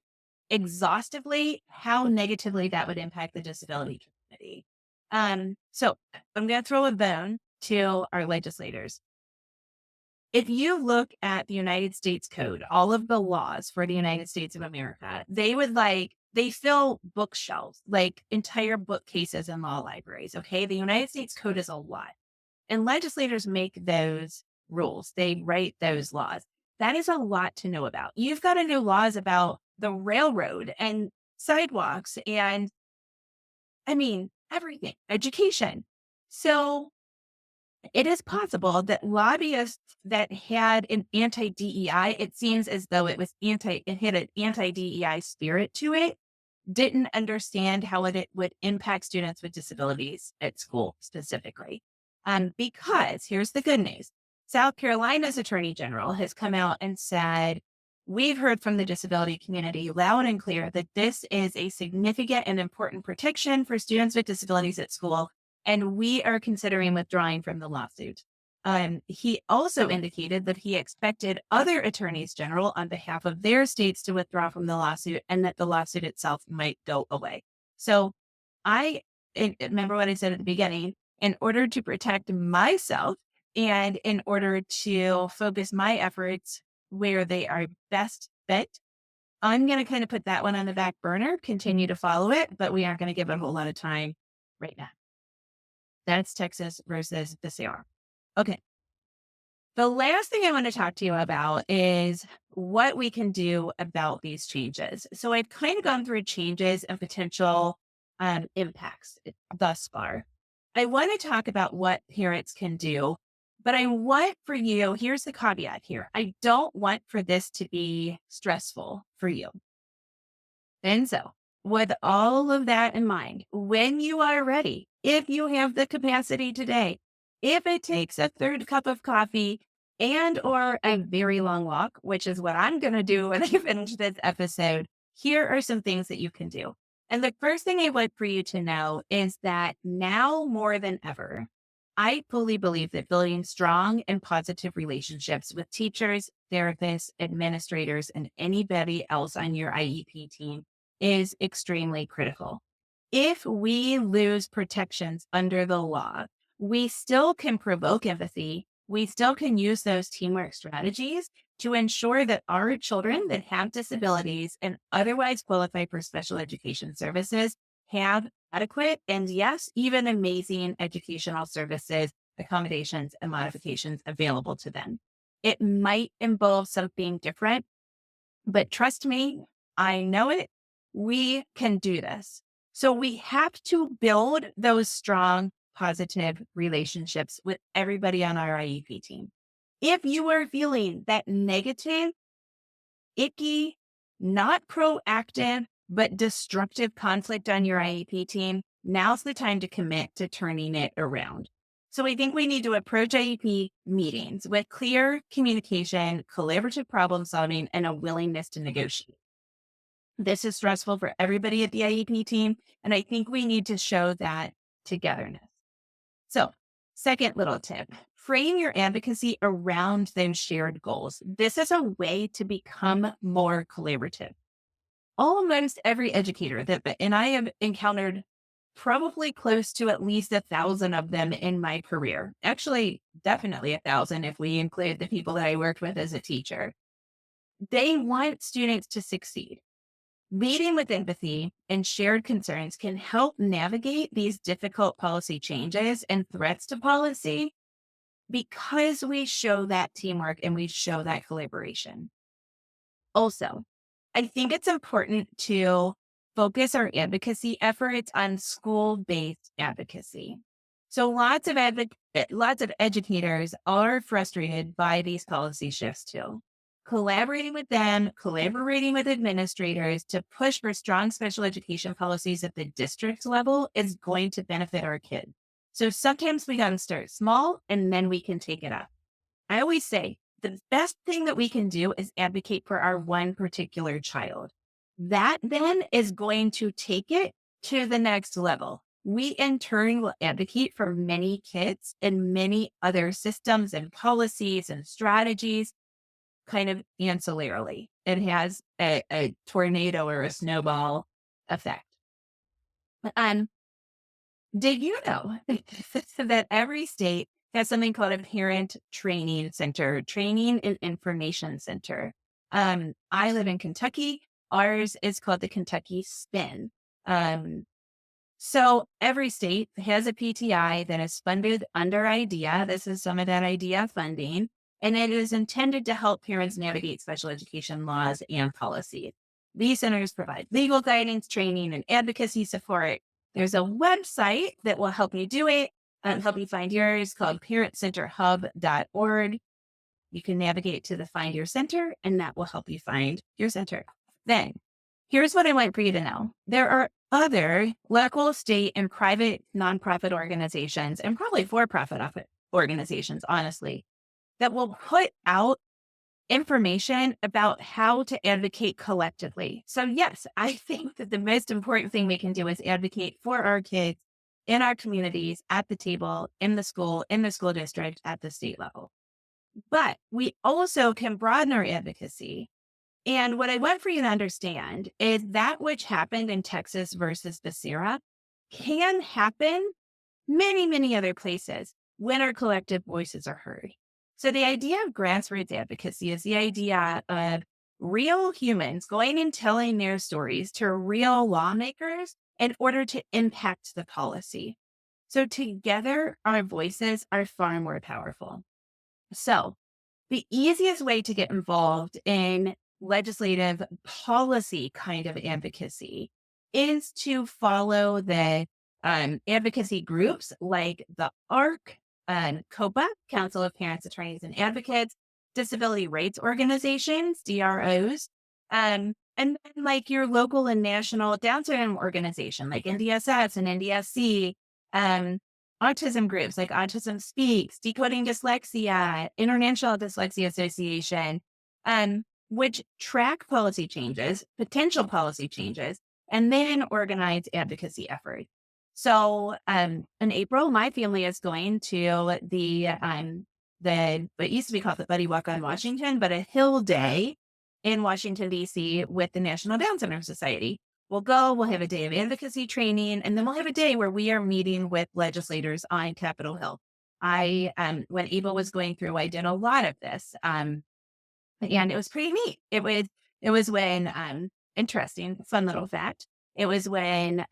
exhaustively how negatively that would impact the disability community. So I'm going to throw a bone to our legislators. If you look at the United States Code, all of the laws for the United States of America, they fill bookshelves, like entire bookcases in law libraries. Okay. The United States Code is a lot. And legislators make those rules, they write those laws. That is a lot to know about. You've got to know laws about the railroad and sidewalks and, I mean, everything, education. So it is possible that lobbyists that had an anti DEI, it seems as though it had an anti DEI spirit to it, didn't understand how it would impact students with disabilities at school specifically. Because here's the good news. South Carolina's Attorney General has come out and said, we've heard from the disability community loud and clear that this is a significant and important protection for students with disabilities at school, and we are considering withdrawing from the lawsuit. He also indicated that he expected other attorneys general on behalf of their states to withdraw from the lawsuit and that the lawsuit itself might go away. So remember what I said at the beginning, in order to protect myself and in order to focus my efforts where they are best fit, I'm going to kind of put that one on the back burner, continue to follow it, but we aren't going to give it a whole lot of time right now. That's Texas versus the CR. Okay. The last thing I want to talk to you about is what we can do about these changes. So I've kind of gone through changes and potential impacts thus far. I want to talk about what parents can do, but I want for you, here's the caveat here. I don't want for this to be stressful for you. And so, with all of that in mind, when you are ready, if you have the capacity today, if it takes a third cup of coffee and or a very long walk, which is what I'm going to do when I finish this episode, here are some things that you can do. And the first thing I want for you to know is that now more than ever, I fully believe that building strong and positive relationships with teachers, therapists, administrators, and anybody else on your IEP team is extremely critical. If we lose protections under the law, we still can provoke empathy. We still can use those teamwork strategies to ensure that our children that have disabilities and otherwise qualify for special education services have adequate and, yes, even amazing educational services, accommodations, and modifications available to them. It might involve something different, but trust me, I know it. We can do this. So we have to build those strong, positive relationships with everybody on our IEP team. If you are feeling that negative, icky, not proactive, but destructive conflict on your IEP team, now's the time to commit to turning it around. So I think we need to approach IEP meetings with clear communication, collaborative problem solving, and a willingness to negotiate. This is stressful for everybody at the IEP team, and I think we need to show that togetherness. So, second little tip, frame your advocacy around those shared goals. This is a way to become more collaborative. Almost every educator and I have encountered probably close to at least 1,000 of them in my career. Actually, definitely 1,000 if we include the people that I worked with as a teacher. They want students to succeed. Leading with empathy and shared concerns can help navigate these difficult policy changes and threats to policy because we show that teamwork and we show that collaboration. Also, I think it's important to focus our advocacy efforts on school-based advocacy. So lots of educators are frustrated by these policy shifts too. Collaborating with them, collaborating with administrators to push for strong special education policies at the district level is going to benefit our kids. So sometimes we got to start small and then we can take it up. I always say the best thing that we can do is advocate for our one particular child. That then is going to take it to the next level. We in turn will advocate for many kids and many other systems and policies and strategies kind of ancillarily. It has a tornado or a snowball effect. Did you know that every state has something called a parent training center, training and information center? I live in Kentucky. Ours is called the Kentucky Spin. So every state has a PTI that is funded under IDEA. This is some of that IDEA funding, and it is intended to help parents navigate special education laws and policies. These centers provide legal guidance, training, and advocacy support. There's a website that will help you do it, help you find yours, called parentcenterhub.org. You can navigate to the Find Your Center, and that will help you find your center. Then, here's what I want for you to know. There are other local, state, and private nonprofit organizations, and probably for-profit organizations, honestly, that will put out information about how to advocate collectively. So yes, I think that the most important thing we can do is advocate for our kids in our communities, at the table, in the school district, at the state level. But we also can broaden our advocacy. And what I want for you to understand is that which happened in Texas versus Becerra can happen many, many other places when our collective voices are heard. So the idea of grassroots advocacy is the idea of real humans going and telling their stories to real lawmakers in order to impact the policy. So together, our voices are far more powerful. So the easiest way to get involved in legislative policy kind of advocacy is to follow the advocacy groups like the ARC, COPA, Council of Parents, Attorneys, and Advocates, disability rights organizations, DROs, and then like your local and national Down syndrome organization like NDSS and NDSC, um, autism groups like Autism Speaks, Decoding Dyslexia, International Dyslexia Association, which track policy changes, potential policy changes, and then organize advocacy efforts. So in April, my family is going to the what used to be called the Buddy Walk on Washington, but a Hill Day in Washington, D.C. with the National Down Syndrome Society. We'll go, we'll have a day of advocacy training, and then we'll have a day where we are meeting with legislators on Capitol Hill. When Ava was going through, I did a lot of this. And it was pretty neat. It was when interesting, fun little fact. It was when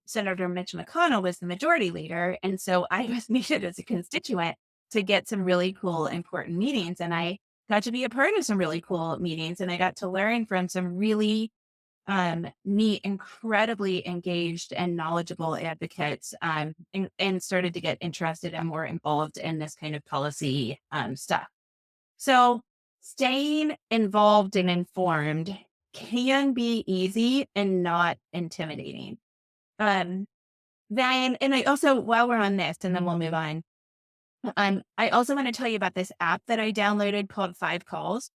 Senator Mitch McConnell was the majority leader. And so I was needed as a constituent to get some really cool, important meetings. And I got to be a part of some really cool meetings. And I got to learn from some really neat, incredibly engaged and knowledgeable advocates, and started to get interested and more involved in this kind of policy stuff. So staying involved and informed can be easy and not intimidating. Um, and I also, while we're on this, and then we'll move on, I also want to tell you about this app that I downloaded called Five Calls.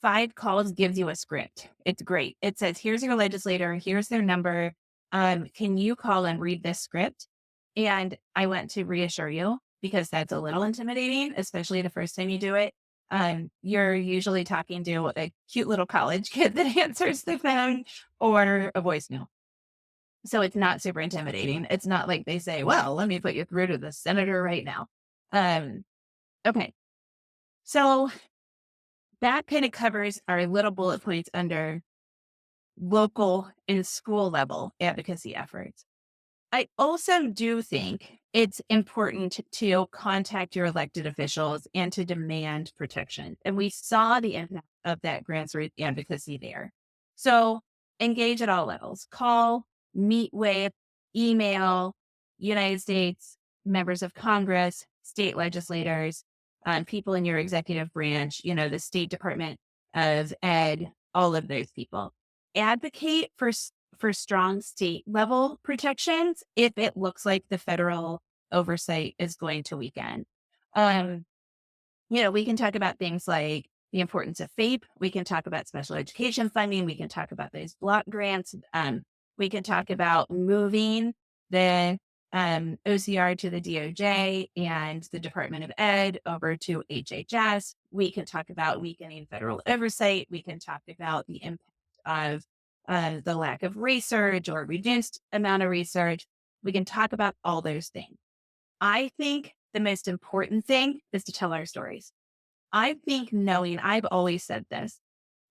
Five Calls gives you a script. It's great. It says, here's your legislator, here's their number. Can you call and read this script? And I want to reassure you, because that's a little intimidating, especially the first time you do it. You're usually talking to a cute little college kid that answers the phone or a voicemail. So it's not super intimidating. It's not like they say, well, let me put you through to the senator right now. Okay. So that kind of covers our little bullet points under local and school level advocacy efforts. I also do think it's important to contact your elected officials and to demand protection. And we saw the impact of that grassroots advocacy there. So engage at all levels, call, meet with, email, United States members of Congress, state legislators, people in your executive branch, the State Department of Ed, all of those people. Advocate for strong state level protections if it looks like the federal oversight is going to weaken. We can talk about things like the importance of FAPE. We can talk about special education funding. We can talk about those block grants. We can talk about moving the OCR to the DOJ and the Department of Ed over to HHS. We can talk about weakening federal oversight. We can talk about the impact of the lack of research or reduced amount of research. We can talk about all those things. I think the most important thing is to tell our stories. I think I've always said this,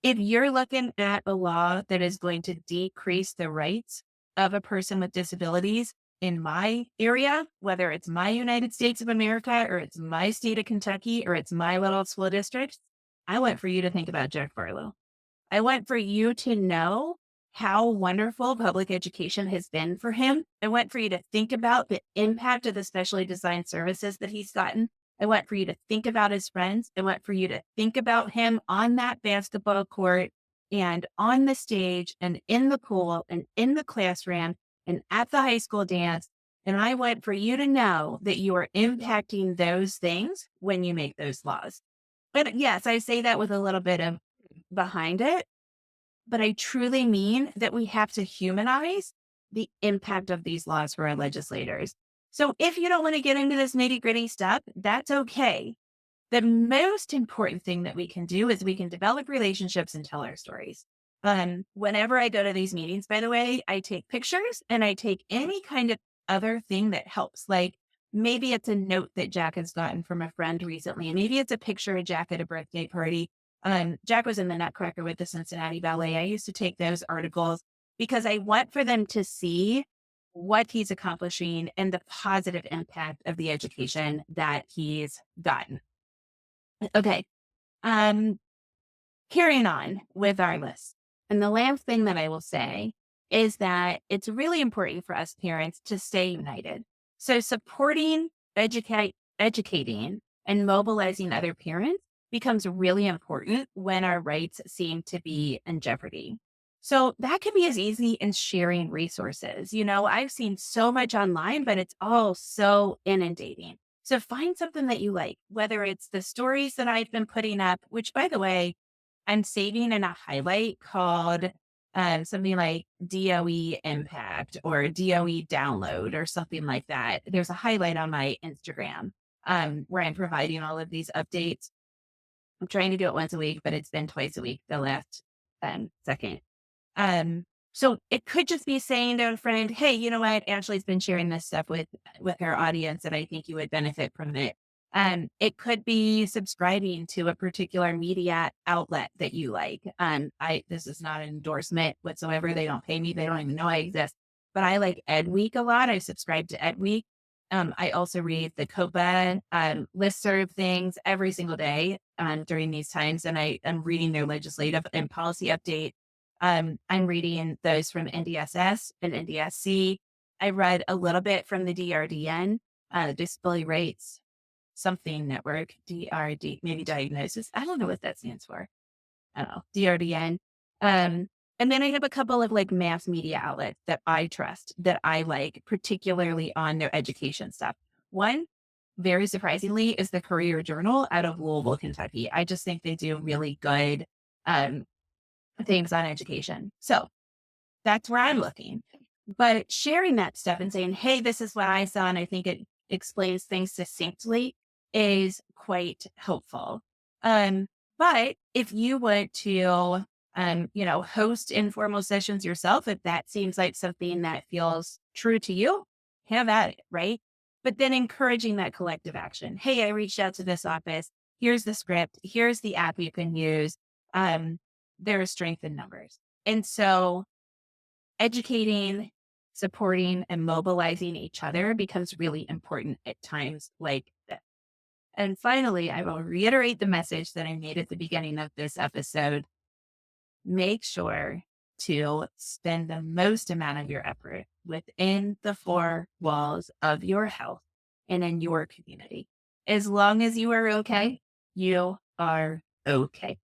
if you're looking at a law that is going to decrease the rights of a person with disabilities in my area, whether it's my United States of America or it's my state of Kentucky or it's my little school district, I want for you to think about Jack Barlow. I want for you to know how wonderful public education has been for him. I want for you to think about the impact of the specially designed services that he's gotten. I want for you to think about his friends. I want for you to think about him on that basketball court and on the stage and in the pool and in the classroom and at the high school dance. And I want for you to know that you are impacting those things when you make those laws. But yes, I say that with a little bit of behind it, but I truly mean that we have to humanize the impact of these laws for our legislators. So if you don't want to get into this nitty gritty stuff, that's okay. The most important thing that we can do is we can develop relationships and tell our stories. Whenever I go to these meetings, by the way, I take pictures and I take any kind of other thing that helps. Like maybe it's a note that Jack has gotten from a friend recently. Maybe it's a picture of Jack at a birthday party. Jack was in the Nutcracker with the Cincinnati Ballet. I used to take those articles because I want for them to see what he's accomplishing and the positive impact of the education that he's gotten. Okay. Carrying on with our list. And the last thing that I will say is that it's really important for us parents to stay united. So supporting, educating, and mobilizing other parents becomes really important when our rights seem to be in jeopardy. So that can be as easy as sharing resources. I've seen so much online, but it's all so inundating. So find something that you like, whether it's the stories that I've been putting up, which by the way, I'm saving in a highlight called something like DOE impact or DOE download or something like that. There's a highlight on my Instagram where I'm providing all of these updates. I'm trying to do it once a week, but it's been twice a week the last second. Um, so it could just be saying to a friend, "Hey, you know what? Ashley's been sharing this stuff with her audience, and I think you would benefit from it." It could be subscribing to a particular media outlet that you like. I This is not an endorsement whatsoever. They don't pay me. They don't even know I exist. But I like Ed Week a lot. I subscribe to Ed Week. I also read the COPA listserv things every single day during these times, and I am reading their legislative and policy update. I'm reading those from NDSS and NDSC. I read a little bit from the DRDN, Disability Rates Something Network, DRD, maybe diagnosis. I don't know what that stands for. I don't know, DRDN. Um, and then I have a couple of like mass media outlets that I trust, that I like, particularly on their education stuff. One, very surprisingly, is the Courier Journal out of Louisville, Kentucky. I just think they do really good um, things on education. So that's where I'm looking. But sharing that stuff and saying, hey, this is what I saw, and I think it explains things succinctly is quite helpful. But if you want to, host informal sessions yourself, if that seems like something that feels true to you, have at it, right? But then encouraging that collective action. Hey, I reached out to this office. Here's the script. Here's the app you can use. There is strength in numbers. And so educating, supporting, and mobilizing each other becomes really important at times like this. And finally, I will reiterate the message that I made at the beginning of this episode. Make sure to spend the most amount of your effort within the four walls of your health and in your community. As long as you are okay, you are okay.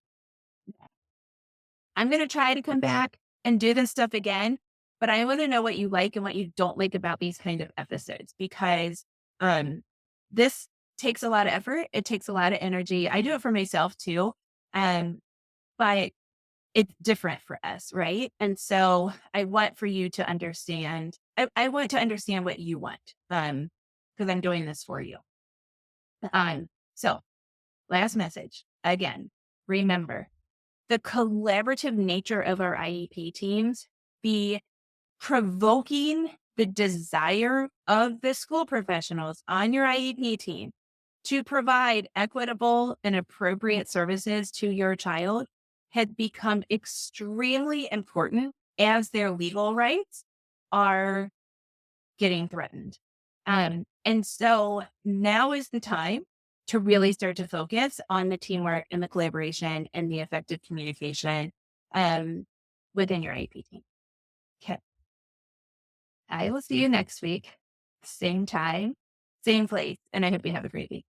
I'm going to try to come back and do this stuff again, but I want to know what you like and what you don't like about these kind of episodes because um, this takes a lot of effort. It takes a lot of energy. I do it for myself too. Um, but it's different for us, right? And so I want for you to understand, I want to understand what you want because I'm doing this for you. So last message again, remember, the collaborative nature of our IEP teams, the provoking the desire of the school professionals on your IEP team to provide equitable and appropriate services to your child had become extremely important as their legal rights are getting threatened. And so now is the time to really start to focus on the teamwork and the collaboration and the effective communication um, within your AP team. Okay. I will see you next week, same time, same place, and I hope you have a great week.